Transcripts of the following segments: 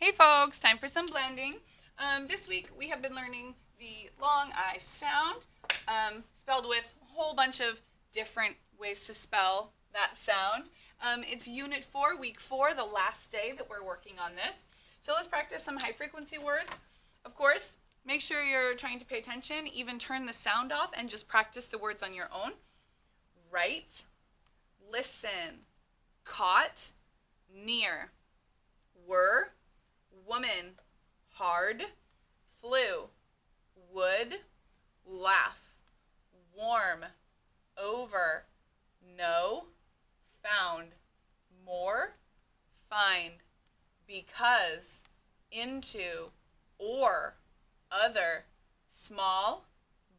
Hey folks, time for some blending. This week we have been learning the long I sound, spelled with a whole bunch of different ways to spell that sound. It's Unit 4, Week 4, the last day that we're working on this. So let's practice some high frequency words. Of course, make sure you're trying to pay attention, even turn the sound off and just practice the words on your own. Right, listen, caught, near, were, woman, hard, flew, would, laugh, warm, over, know, found, more, find, because, into, or, other, small,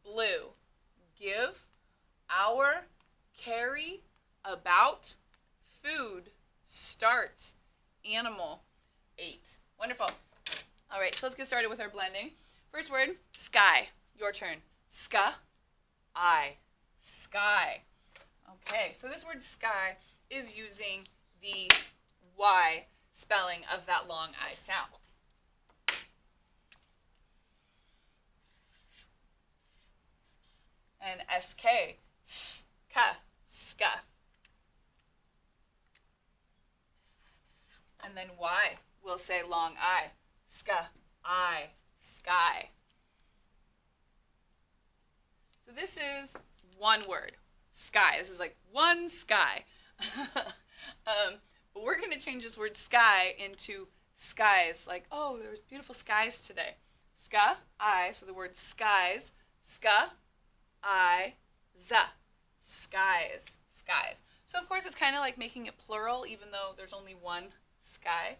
blue, give, hour, carry, about, food, start, animal, 8. Wonderful. All right, so let's get started with our blending. First word, sky. Your turn. Ska, I, sky. Okay, so this word sky is using the Y spelling of that long I sound. And SK, ska, ska. And then Y, we'll say long I, ska, I, sky. So this is one word, sky. This is like one sky. But we're going to change this word sky into skies. Like, oh, there was beautiful skies today. Ska, I, so the word skies. Ska, I, za. Skies, skies. So of course it's kind of like making it plural, even though there's only one sky.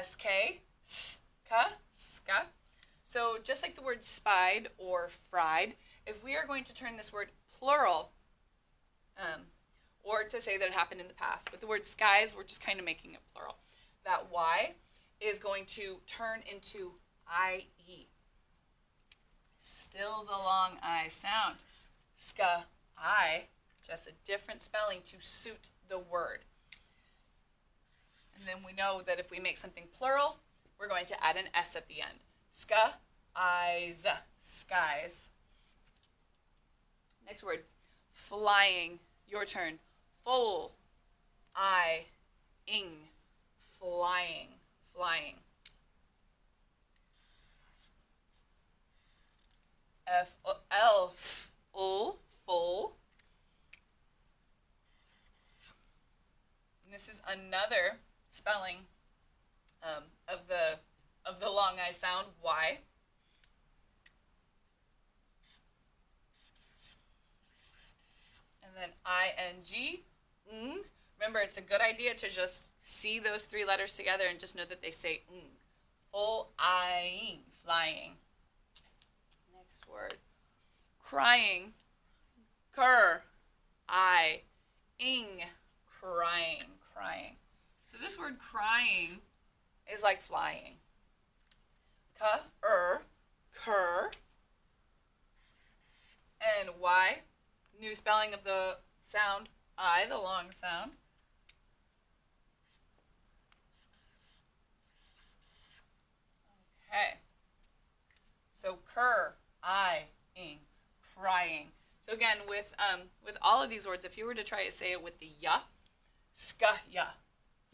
SK, ska, ska. So just like the word spied or fried, if we are going to turn this word plural, or to say that it happened in the past, but the word skies, we're just kind of making it plural. That Y is going to turn into IE. Still the long I sound. Ska, I, just a different spelling to suit the word. And then we know that if we make something plural, we're going to add an S at the end. Ska, eyes, skies. Next word, flying. Your turn. Full, ing, flying, flying. F-L, full. And this is another spelling of the long I sound, Y. And then I-N-G, ng. Remember, it's a good idea to just see those three letters together and just know that they say ng. Full, I-ing, flying. Next word, crying. Cur, I-ing, crying, crying. So this word crying is like flying. Cur. And Y, new spelling of the sound I, the long sound. Okay. So cur, I-ing, crying. So again, with all of these words, if you were to try to say it with the ya, ska ya,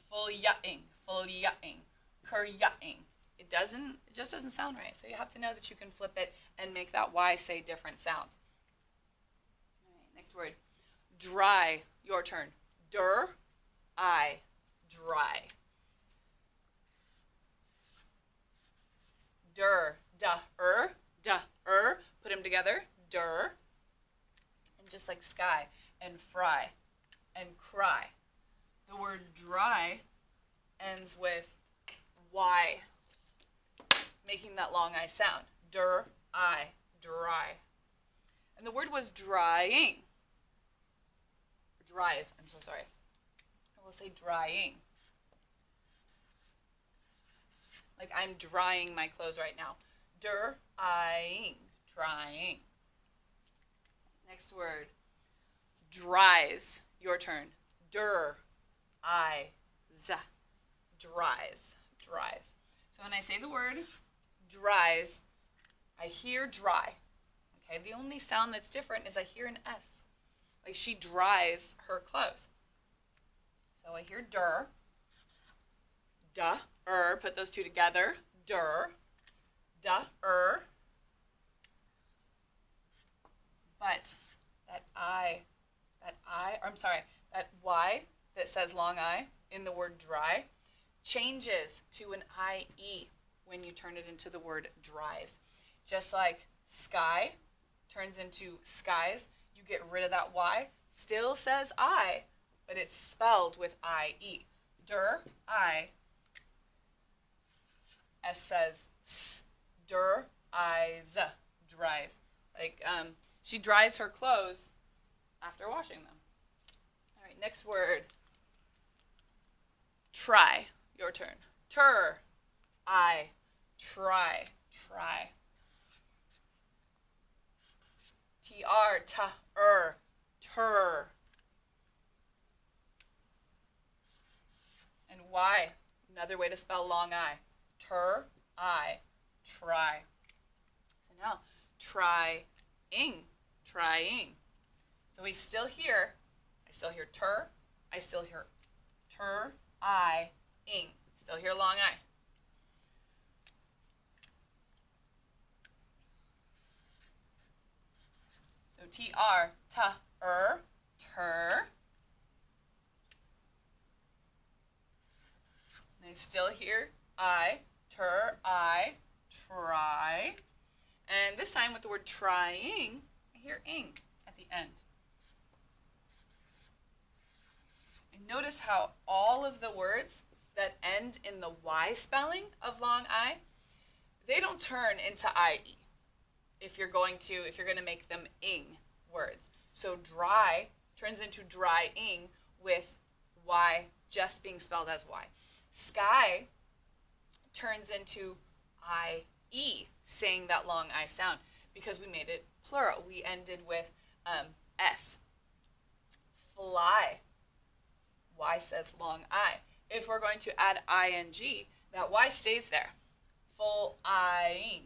full ya-ing, cur ya-ing. It just doesn't sound right. So you have to know that you can flip it and make that Y say different sounds. All right, next word, dry. Your turn. I, dry. Put them together. And just like sky and fry and cry. The word dry ends with Y, making that long I sound. I, dry. And the word was drying. Dries, I'm so sorry. I will say drying. Like I'm drying my clothes right now. Drying, drying. Next word, dries. Your turn. Dries. Dries. So when I say the word dries, I hear dry. Okay, the only sound that's different is I hear an S. Like she dries her clothes. So I hear der. Duh. Put those two together. Der. Duh. But that that Y that says long I in the word dry changes to an IE when you turn it into the word dries. Just like sky turns into skies, you get rid of that Y, still says I, but it's spelled with IE. Der, I. S says S. Der, Eyes, dries. Like, she dries her clothes after washing them. All right, next word. Try. Your turn. Try. Try. Tur. And Y, another way to spell long I. Try. So now, trying. So I still hear tur, I still hear ing. Still hear long I. So tur. And I still hear I, try. And this time with the word trying, I hear ing at the end. And notice how all of the words that end in the Y spelling of long I, they don't turn into IE if you're going to make them ing words. So dry turns into drying with Y just being spelled as Y. Sky turns into IE, saying that long I sound, because we made it plural. We ended with S. Fly. Y says long I. If we're going to add ing, that Y stays there. Flying.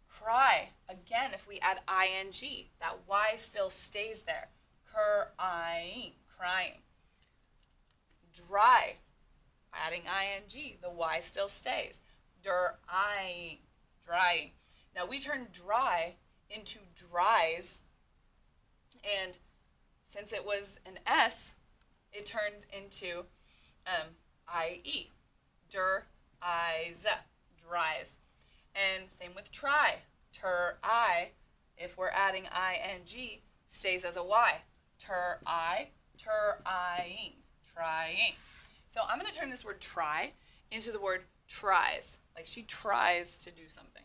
Cry. Again, if we add ing, that Y still stays there. Crying. Dry. Adding ing, the Y still stays. Drying. Now we turn dry into dries, and since it was an S, it turned into IE. Dries. And same with try. If we're adding ing, stays as a Y. Trying. So I'm going to turn this word try into the word tries. Like she tries to do something.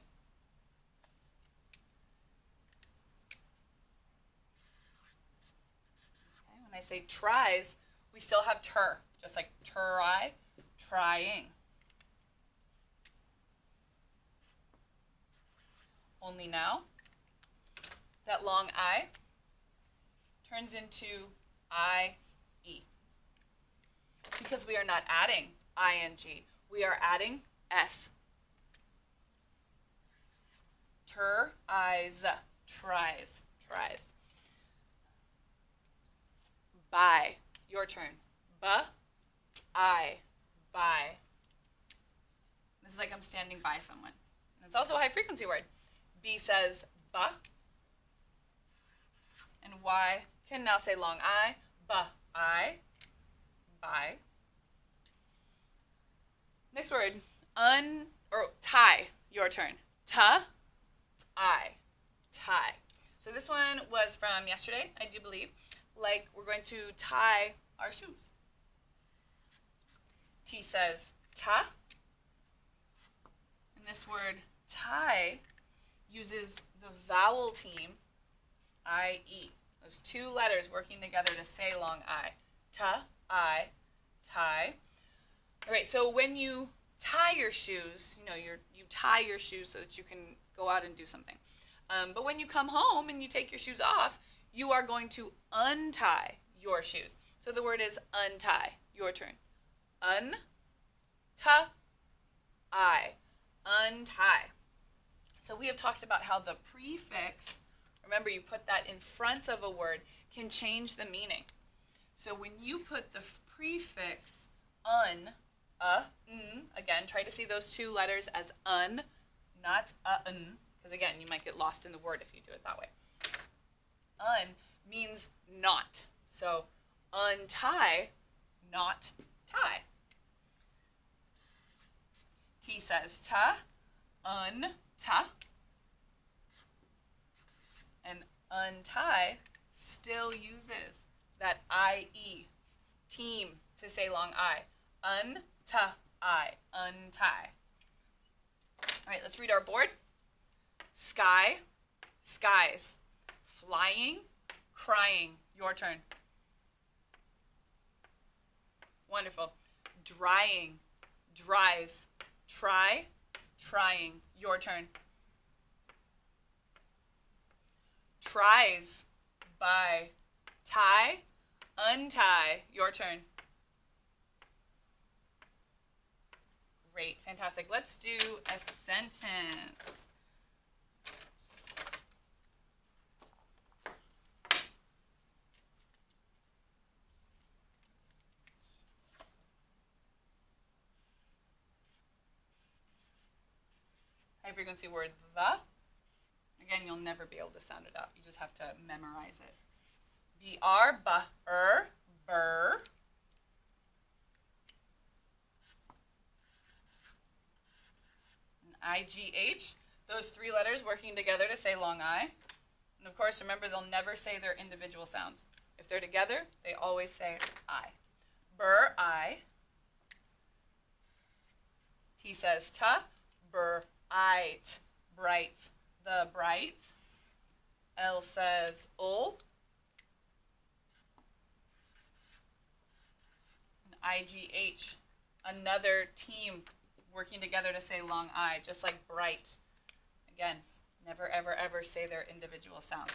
Okay, when I say tries, we still have just like trying. Only now, that long I turns into IE. Because we are not adding ing, we are adding S. Tries. Buy. Your turn. Buy. This is like I'm standing by someone. And it's also a high frequency word. B says ba. And Y can now say long I. Buy. Next word. Tie. Your turn. Tie. So this one was from yesterday, I do believe. Like we're going to tie our shoes. T says ta. And this word tie uses the vowel team, IE. Those two letters working together to say long I. Ta, I, tie. All right, so when you tie your shoes, you tie your shoes so that you can go out and do something. But when you come home and you take your shoes off, you are going to untie your shoes. So the word is untie. Your turn. Untie. Untie. So we have talked about how the prefix, remember you put that in front of a word, can change the meaning. So when you put the prefix again, try to see those two letters as un, not because again, you might get lost in the word if you do it that way. Un means not. So untie, not tie. T says ta, ta. And untie still uses that IE, team, to say long I. Untie. All right, let's read our board. Sky, skies. Flying, crying. Your turn. Wonderful. Drying, dries. Try, trying. Your turn. Tries, by. Tie, untie. Your turn. Great, fantastic. Let's do a sentence. High frequency word the. Again, you'll never be able to sound it out. You just have to memorize it. B-R, b-er, burr. An I-G-H. Those three letters working together to say long I. And of course, remember, they'll never say their individual sounds. If they're together, they always say I. Burr, I. T says ta. Burr, I-t. Bright, the bright. L says ul. And I-G-H. Another team working together to say long I, just like bright. Again, never, ever, ever say their individual sounds.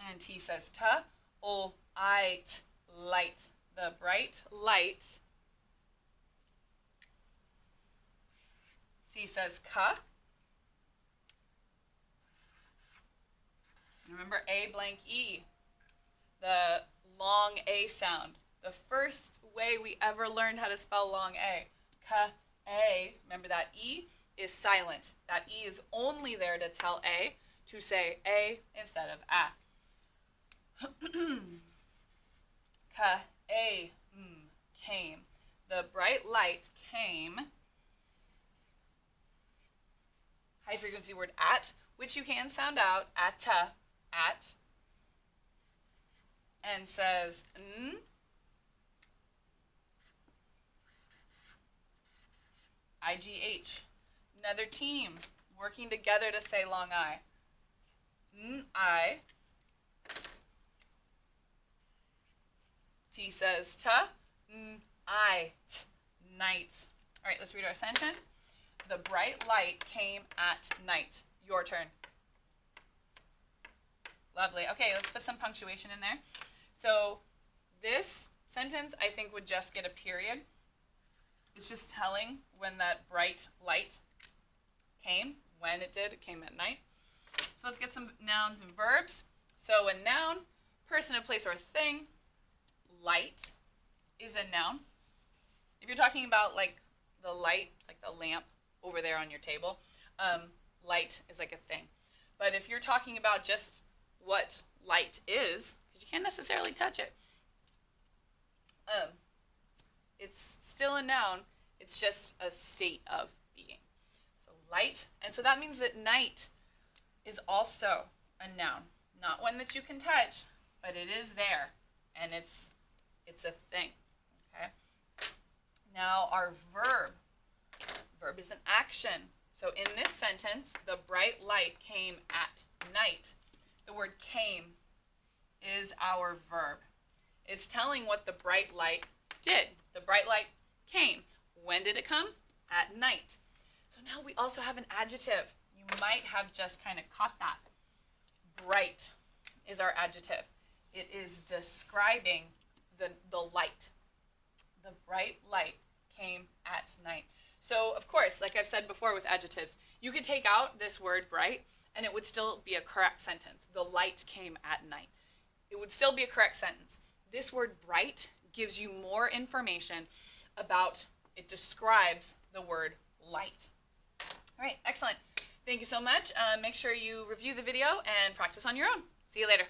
And T says ta. Ul, I-t, light, the bright light. C says ka. Remember A blank E, the long A sound. The first way we ever learned how to spell long A. Ka, A, remember that E is silent. That E is only there to tell A to say A instead of A. Ka, A, came. The bright light came. High frequency word at, which you can sound out, at, and says n. I-G-H. Another team working together to say long I. N-I. T says ta. N-I-t. Night. All right, let's read our sentence. The bright light came at night. Your turn. Lovely. Okay, let's put some punctuation in there. So this sentence, I think, would just get a period. It's just telling when that bright light came. When it did, it came at night. So let's get some nouns and verbs. So a noun, person, a place, or a thing. Light is a noun. If you're talking about like the light, like the lamp over there on your table, light is like a thing. But if you're talking about just what light is, because you can't necessarily touch it, it's still a noun. It's just a state of being. So light, and so that means that night is also a noun. Not one that you can touch, but it is there, and it's a thing. Okay. Now our verb. Verb is an action. So in this sentence, the bright light came at night. The word came is our verb. It's telling what the bright light did. The bright light came. When did it come? At night. So now we also have an adjective. You might have just kind of caught that. Bright is our adjective. It is describing the light. The bright light came at night. So, of course, like I've said before with adjectives, you could take out this word bright and it would still be a correct sentence. The light came at night. It would still be a correct sentence. This word bright gives you more information about, it describes the word light. All right, excellent. Thank you so much. Make sure you review the video and practice on your own. See you later.